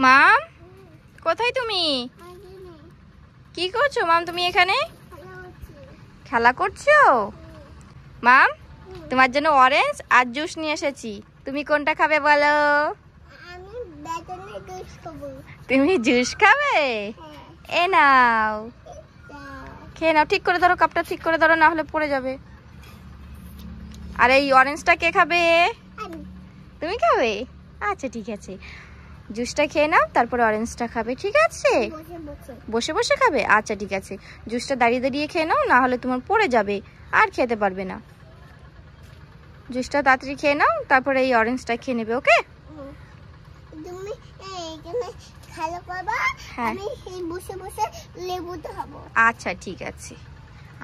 মাম, কোথায় তুমি? কি করছো মাম তুমি এখানে? খেলা করছো? মাম, তোমার জন্য অরেঞ্জ আর জুস নিয়ে এসেছি। তুমি কোনটা খাবে বলো? তুমি জুস খাবে? এ নাও, খেয়ে নাও। ঠিক করে ধরো, কাপটা ঠিক করে ধরো, না হলে পড়ে যাবে। আর এই অরেঞ্জটা কে খাবে? তুমি খাবে? আচ্ছা ঠিক আছে, জুসটা খেয়ে নাও, তারপরে অরেঞ্জটা খাবে। ঠিক আছে, বসে বসে খাবে? আচ্ছা ঠিক আছে, জুসটা দাঁড়িয়ে দাঁড়িয়ে খেয়ে নাও, না হলে তোমার পড়ে যাবে আর খেতে পারবে না। জুসটা তাড়াতাড়ি খেয়ে নাও, তারপরে এই অরেঞ্জটা খেয়ে নেবে। ওকে? আচ্ছা ঠিক আছে,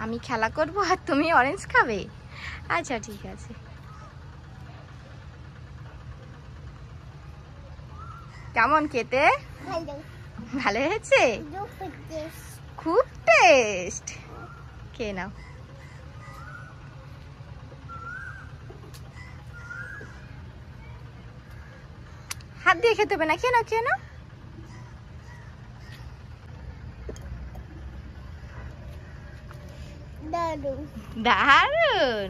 আমি খেলা করব আর তুমি অরেঞ্জ খাবে। আচ্ছা ঠিক আছে। কেমন খেতে? ভালো হয়েছে? খুব টেস্ট। খেয়ে নাও। হাত দিয়ে খেতে হবে না, খেয়ে নাও, খেয়ে নাও। দারুন,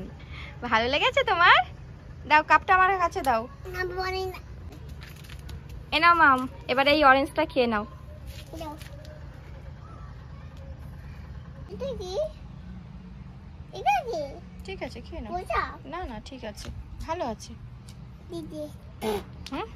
ভালো লেগেছে তোমার? দাও, কাপটা আমার কাছে দাও। এ নাও মাম, এবার এই অরেঞ্জটা খেয়ে নাও। ঠিক আছে, খেয়ে নাও। না না, ঠিক আছে, ভালো আছে। হুম।